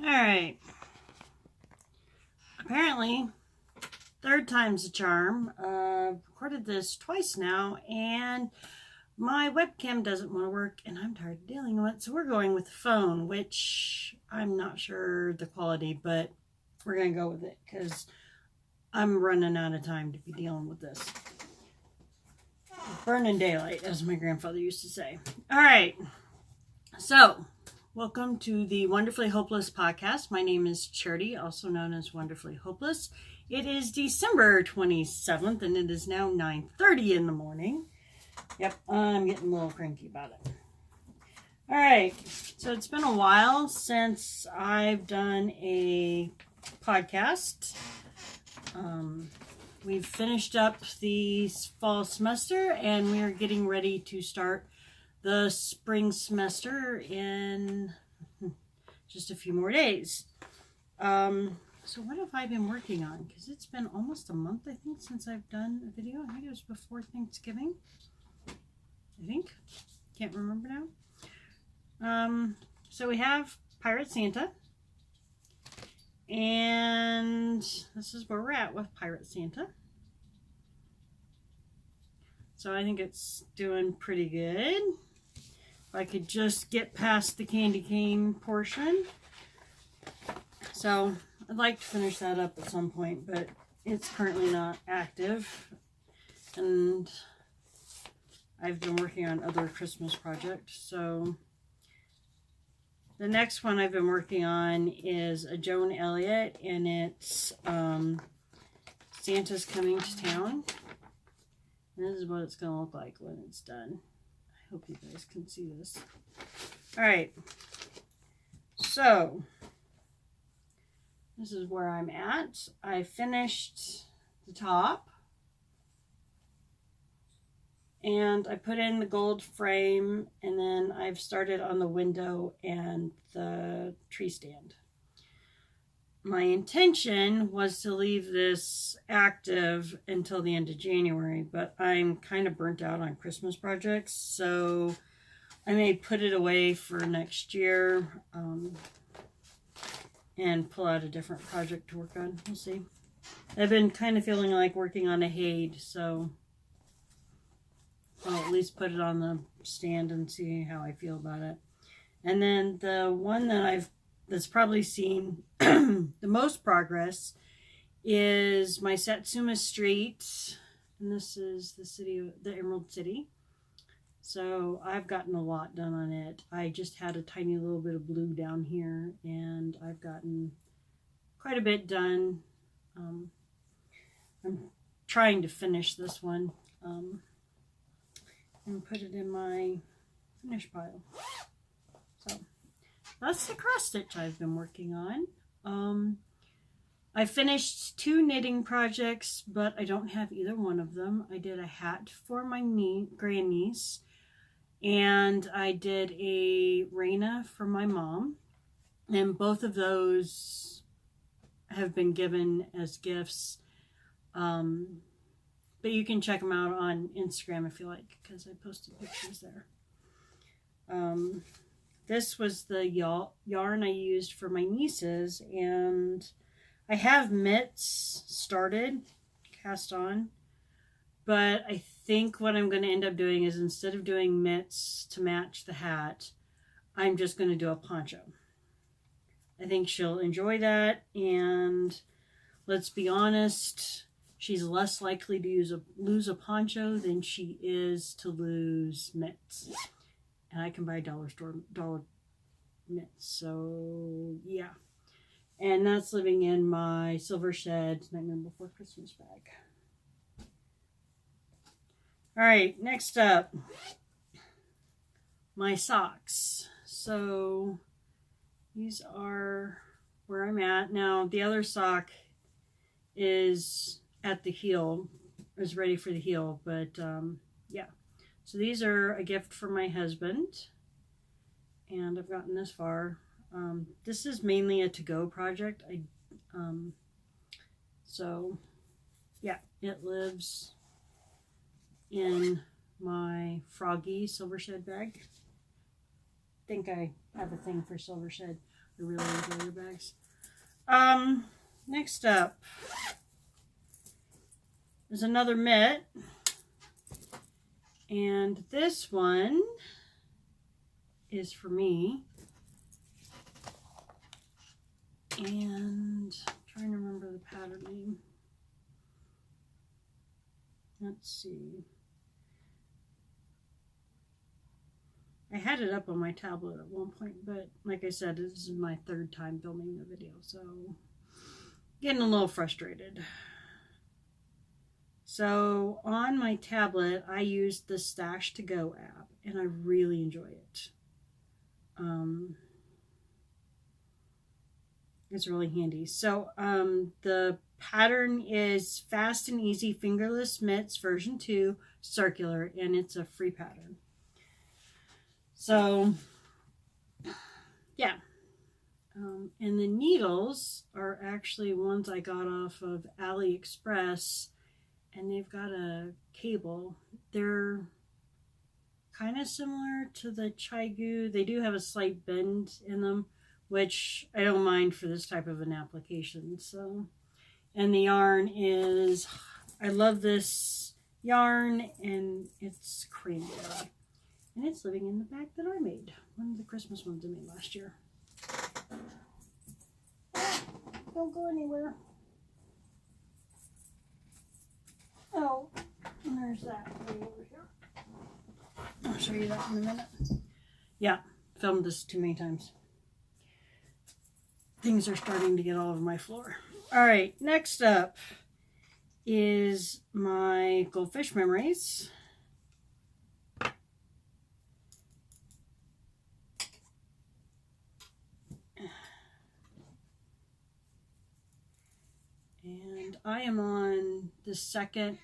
Alright. Apparently, third time's a charm. Recorded this twice now, and my webcam doesn't want to work, and I'm tired of dealing with it. So we're going with the phone, which I'm not sure the quality, but we're going to go with it because I'm running out of time to be dealing with this. Burning daylight, as my grandfather used to say. Alright. So, welcome to the Wonderfully Hopeless podcast. My name is Charity, also known as Wonderfully Hopeless. It is December 27th, and it is now 9:30 in the morning. Yep, I'm getting a little cranky about it. All right, so it's been a while since I've done a podcast. We've finished up the fall semester, and we're getting ready to start the spring semester in just a few more days. So what have I been working on? Because it's been almost a month, I think, since I've done a video. I think it was before Thanksgiving. I think. Can't remember now. So we have Pirate Santa. And this is where we're at with Pirate Santa. So I think it's doing pretty good. If I could just get past the candy cane portion. So I'd like to finish that up at some point, but it's currently not active. And I've been working on other Christmas projects. So the next one I've been working on is a Joan Elliott, and it's Santa's Coming to Town. And this is what it's going to look like when it's done. I hope you guys can see this. Alright. So, this is where I'm at. I finished the top. And I put in the gold frame, and then I've started on the window and the tree stand. My intention was to leave this active until the end of January, but I'm kind of burnt out on Christmas projects, so I may put it away for next year and pull out a different project to work on. We'll see. I've been kind of feeling like working on a Hade, so I'll at least put it on the stand and see how I feel about it. And then the one that's probably seen the most progress is my Satsuma Street. And this is the Emerald City. So I've gotten a lot done on it. I just had a tiny little bit of blue down here, and I've gotten quite a bit done. I'm trying to finish this one. And put it in my finish pile. So that's the cross stitch I've been working on. I finished 2 knitting projects, but I don't have either one of them. I did a hat for my grandniece, and I did a Rena for my mom, and both of those have been given as gifts. But you can check them out on Instagram if you like, because I posted pictures there. This was the yarn I used for my nieces, and I have mitts started, cast on, but I think what I'm going to end up doing is, instead of doing mitts to match the hat, I'm just going to do a poncho. I think she'll enjoy that, and let's be honest, she's less likely to lose a poncho than she is to lose mitts. And I can buy dollar mitts. So, yeah. And that's living in my Silver Shed Nightmare Before Christmas bag. Alright, next up. My socks. So, these are where I'm at. Now, the other sock is at the heel, is ready for the heel, but yeah. So these are a gift from my husband, and I've gotten this far. This is mainly a to-go project. So yeah, it lives in my Froggy Silver Shed bag. think I have a thing for silver shed. I really enjoy your bags. Next up is another Mitt. And this one is for me. And I'm trying to remember the pattern name. Let's see. I had it up on my tablet at one point, but like I said, this is my third time filming the video, so getting a little frustrated. So on my tablet, I used the Stash to Go app, and I really enjoy it. It's really handy. So the pattern is Fast and Easy Fingerless Mitts version 2 circular, and it's a free pattern. So yeah, and the needles are actually ones I got off of AliExpress, and they've got a cable. They're kind of similar to the Chaigu. They do have a slight bend in them, which I don't mind for this type of an application. So, and the yarn is, I love this yarn, and it's cranberry. And it's living in the bag that I made. One of the Christmas ones I made last year. Don't go anywhere. Oh, and there's that way over here. I'll show you that in a minute. Yeah, filmed this too many times. Things are starting to get all over my floor. All right, next up is my Goldfish Memories. And I am on the second,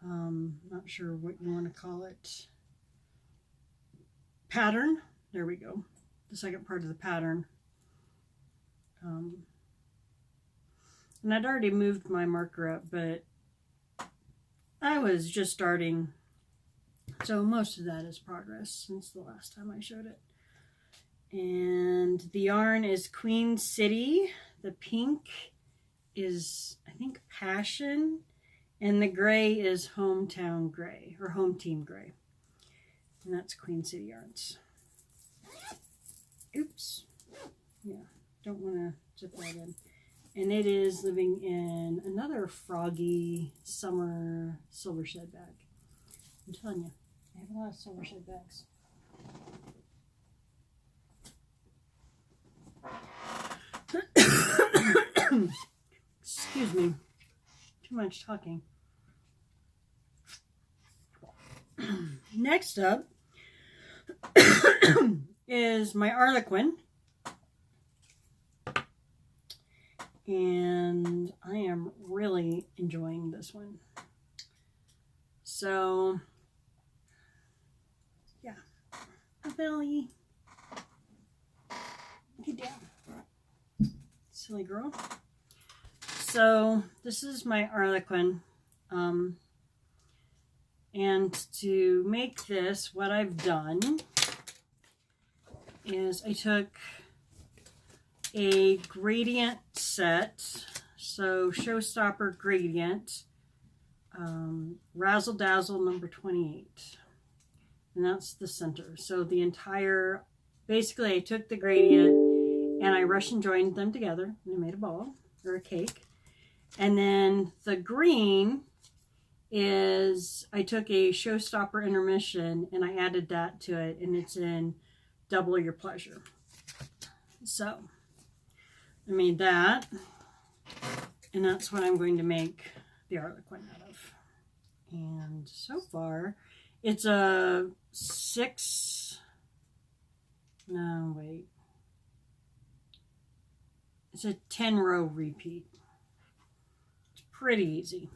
not sure what you want to call it, pattern. There we go. The second part of the pattern. And I'd already moved my marker up, but I was just starting. So most of that is progress since the last time I showed it. And the yarn is Queen City. The pink is, I think, Passion, and the gray is Hometown Gray, or Home Team Gray, and that's Queen City Yarns. Oops, yeah, don't want to zip that in. And it is living in another froggy summer silver shed bag. I'm telling you, I have a lot of silver shed bags. Excuse me, too much talking. Next up is my Arlequin, and I am really enjoying this one. So yeah, belly, get down, silly girl. So this is my Arlequin, and to make this, what I've done is I took a gradient set, so Showstopper gradient, Razzle Dazzle number 28, and that's the center. So the entire, basically I took the gradient and I Russian joined them together and I made a ball or a cake. And then the green is, I took a Showstopper intermission and I added that to it, and it's in Double Your Pleasure. So I made that, and that's what I'm going to make the Arlequin out of. And so far it's a 6, no wait, it's a 10 row repeat. Pretty easy.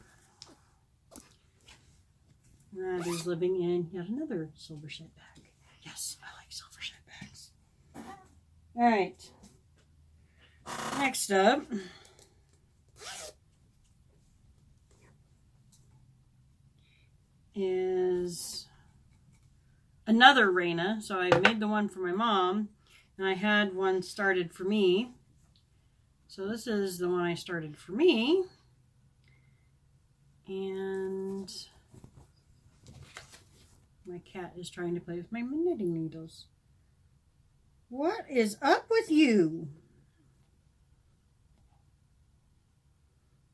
That is living in yet another silver shed bag. Yes, I like silver shed bags. All right. Next up is another Rena. So I made the one for my mom, and I had one started for me. So this is the one I started for me. And my cat is trying to play with my knitting needles. What is up with you?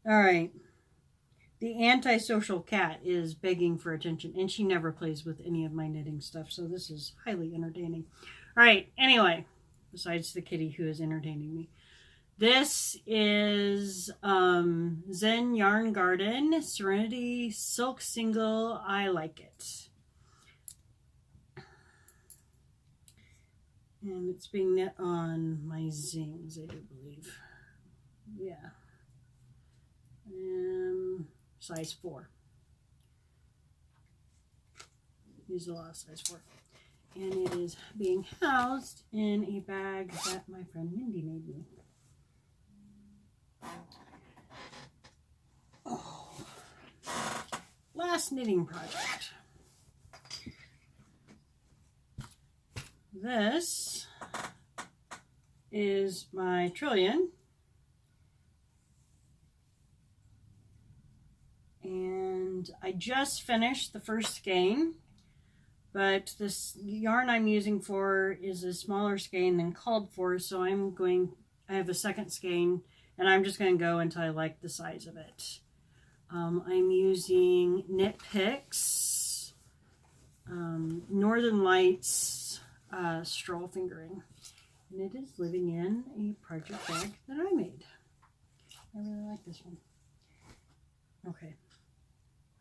All right. The antisocial cat is begging for attention, and she never plays with any of my knitting stuff, so this is highly entertaining. All right, anyway, besides the kitty who is entertaining me. This is Zen Yarn Garden Serenity Silk Single. I like it. And it's being knit on my Zings, I do believe. Yeah. Size 4. Use a lot of size 4. And it is being housed in a bag that my friend Mindy made me. Oh. Last knitting project. This is my trillion. And I just finished the first skein, but this yarn I'm using for is a smaller skein than called for, so I have a second skein, and I'm just going to go until I like the size of it. I'm using Knit Picks, Northern Lights straw fingering, and it is living in a project bag that I made. I really like this one. Okay.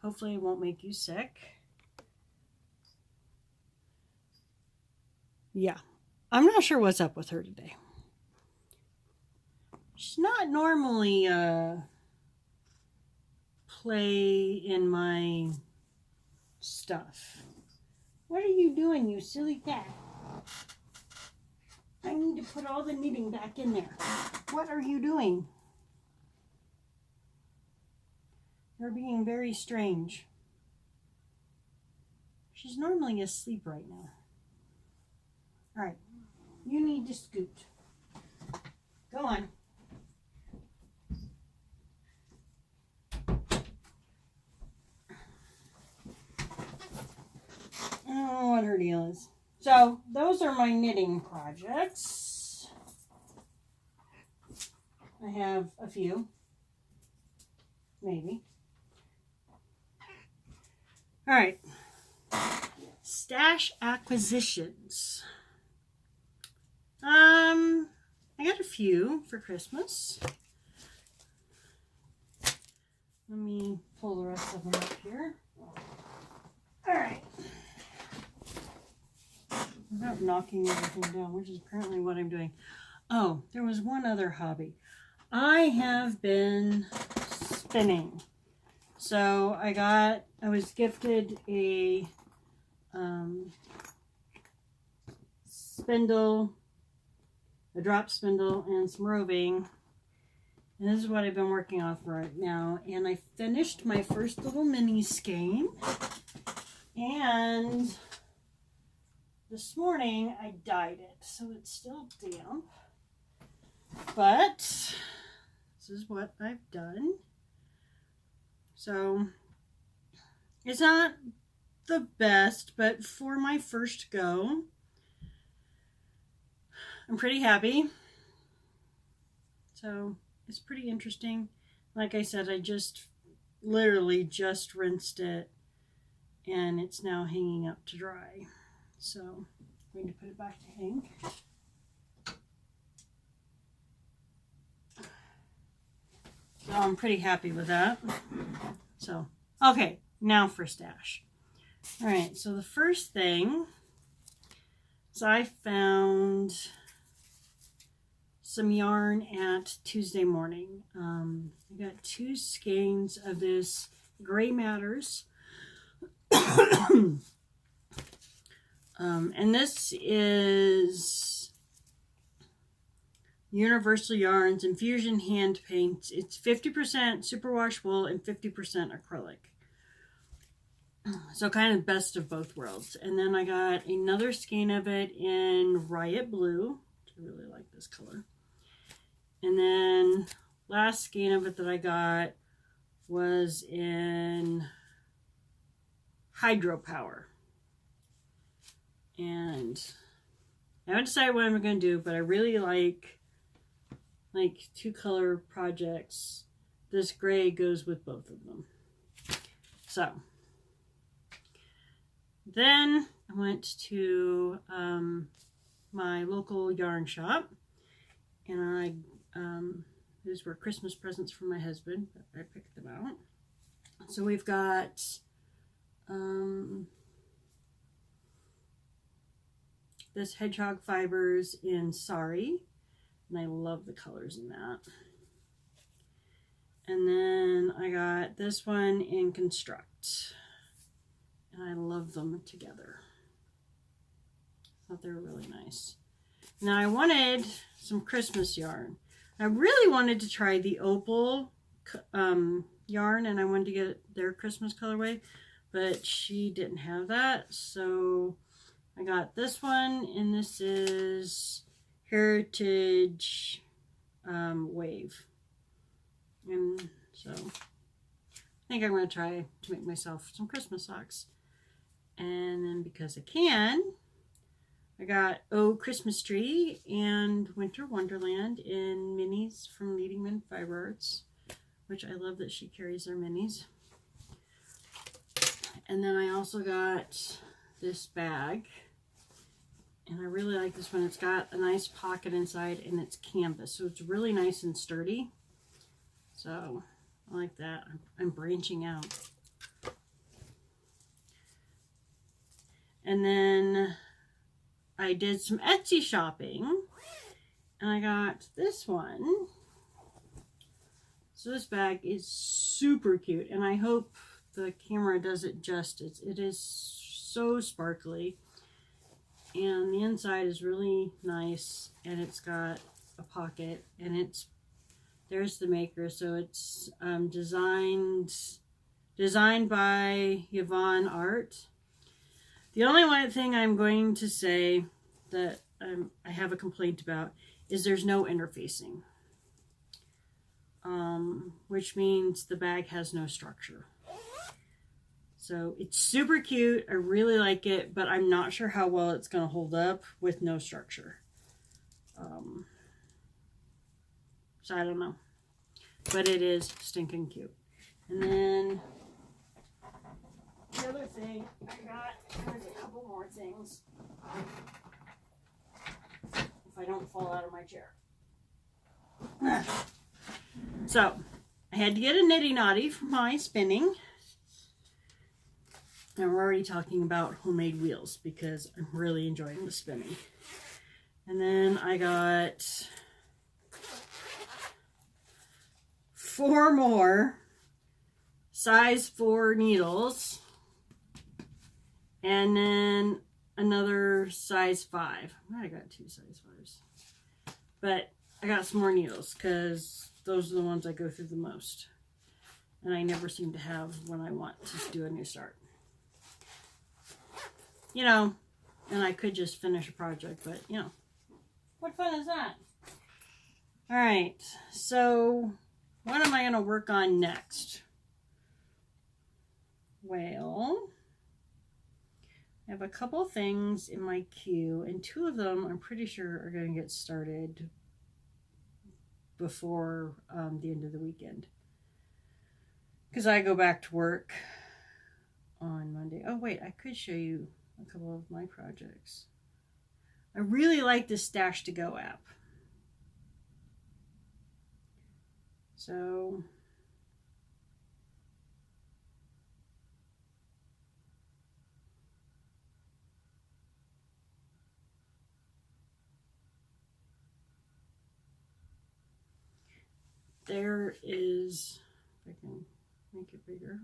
Hopefully it won't make you sick. Yeah. I'm not sure what's up with her today. She's not normally play in my stuff. What are you doing, you silly cat? I need to put all the knitting back in there. What are you doing? You're being very strange. She's normally asleep right now. All right, you need to scoot. Go on. I don't know what her deal is. So, those are my knitting projects. I have a few. Maybe. All right. Stash acquisitions. I got a few for Christmas. Let me pull the rest of them up here. All right. Without knocking everything down, which is apparently what I'm doing. Oh, there was one other hobby. I have been spinning. So I was gifted a spindle, a drop spindle, and some roving. And this is what I've been working off right now. And I finished my first little mini skein. And this morning I dyed it. So it's still damp. But this is what I've done. So it's not the best, but for my first go, I'm pretty happy. So it's pretty interesting. Like I said, I literally just rinsed it, and it's now hanging up to dry. So I'm going to put it back to hang. So I'm pretty happy with that. So, okay, now for stash. All right, so the first thing is I found some yarn at Tuesday morning. I got 2 skeins of this Gray Matters. And this is Universal Yarns Infusion Hand Paints. It's 50% superwash wool and 50% acrylic. So kind of best of both worlds. And then I got another skein of it in Riot Blue. I really like this color. And then last skein of it that I got was in Hydropower. And I haven't decided what I'm going to do, but I really like 2-color projects. This gray goes with both of them. So then I went to my local yarn shop, and these were Christmas presents for my husband. I picked them out. So we've got this hedgehog fibers in Sari, and I love the colors in that. And then I got this one in Construct, and I love them together. I thought they were really nice. Now I wanted some Christmas yarn. I really wanted to try the Opal yarn, and I wanted to get their Christmas colorway, but she didn't have that. So I got this one, and this is Heritage Wave. And so I think I'm going to try to make myself some Christmas socks. And then because I can, I got Oh Christmas Tree and Winter Wonderland in minis from Leading Men Fiber Arts, which I love that she carries their minis. And then I also got this bag, and I really like this one. It's got a nice pocket inside, and it's canvas, so it's really nice and sturdy. So I like that. I'm branching out. And then I did some Etsy shopping, and I got this one. So this bag is super cute, and I hope the camera does it justice. It is so sparkly, and the inside is really nice, and it's got a pocket, and there's the maker. So it's designed by Yvonne Art. The only one thing I'm going to say that I have a complaint about is there's no interfacing, which means the bag has no structure. So it's super cute. I really like it, but I'm not sure how well it's going to hold up with no structure. So I don't know. But it is stinking cute. And then the other thing I got, there's a couple more things. If I don't fall out of my chair. So I had to get a nitty knotty for my spinning. And we're already talking about homemade wheels because I'm really enjoying the spinning. And then I got 4 more size 4 needles, and then another size 5. I got 2 size 5s, but I got some more needles because those are the ones I go through the most, and I never seem to have when I want to do a new start. You know, and I could just finish a project, but you know, what fun is that? All right, so what am I going to work on next? Well, I have a couple things in my queue, and 2 of them I'm pretty sure are going to get started before the end of the weekend. Because I go back to work on Monday. Oh, wait, I could show you a couple of my projects. I really like the Stash to Go app. So there is, if I can make it bigger.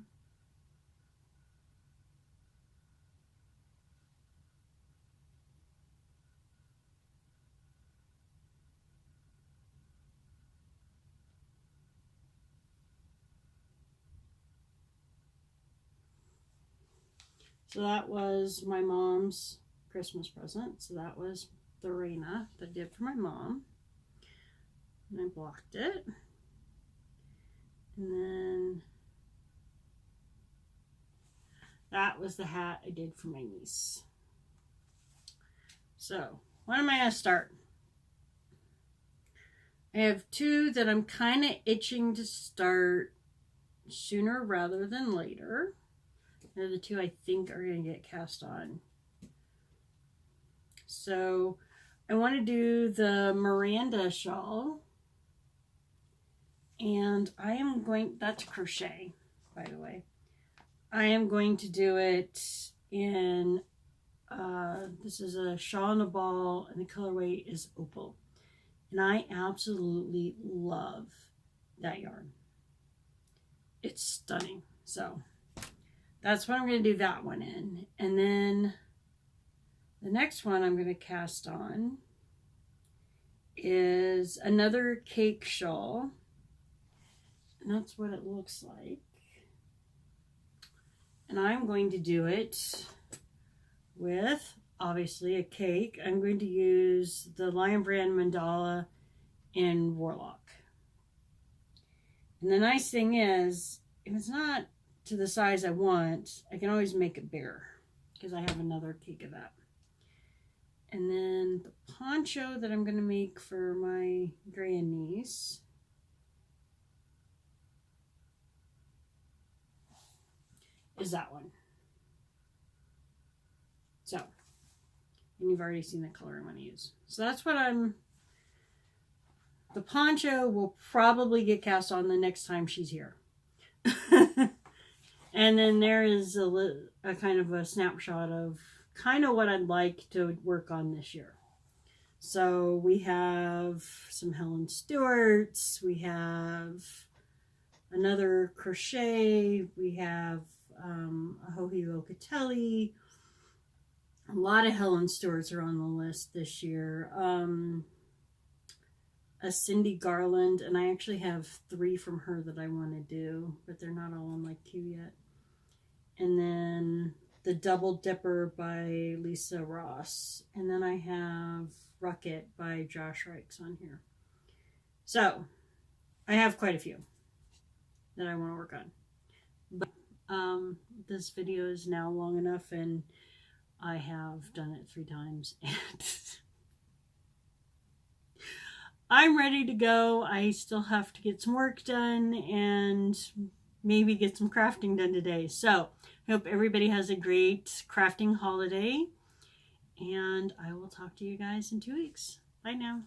So that was my mom's Christmas present. So that was the Rena that I did for my mom. And I blocked it. And then that was the hat I did for my niece. So, when am I going to start? I have two that I'm kind of itching to start sooner rather than later. They're the two I think are going to get cast on. So, I want to do the Miranda shawl. And I am going, that's crochet, by the way. I am going to do it in, this is a shawl and a ball, and the colorway is opal. And I absolutely love that yarn. It's stunning. So that's what I'm going to do that one in. And then the next one I'm going to cast on is another cake shawl. And that's what it looks like. And I'm going to do it with, obviously, a cake. I'm going to use the Lion Brand mandala in Warlock. And the nice thing is, if it's not to the size I want, I can always make it bigger because I have another cake of that. And then the poncho that I'm going to make for my grandniece is that one. So, and you've already seen the color I'm going to use. So that's what the poncho will probably get cast on the next time she's here. And then there is a kind of a snapshot of kind of what I'd like to work on this year. So we have some Helen Stewart's, we have another crochet, we have a Hohi Locatelli. A lot of Helen Stewart's are on the list this year. A Cindy Garland, and I actually have 3 from her that I want to do, but they're not all on my queue yet. And then the Double Dipper by Lisa Ross. And then I have Rocket by Josh Rikes on here. So, I have quite a few that I want to work on. But this video is now long enough, and I have done it 3 times, and I'm ready to go. I still have to get some work done and maybe get some crafting done today. So I hope everybody has a great crafting holiday, and I will talk to you guys in 2 weeks. Bye now.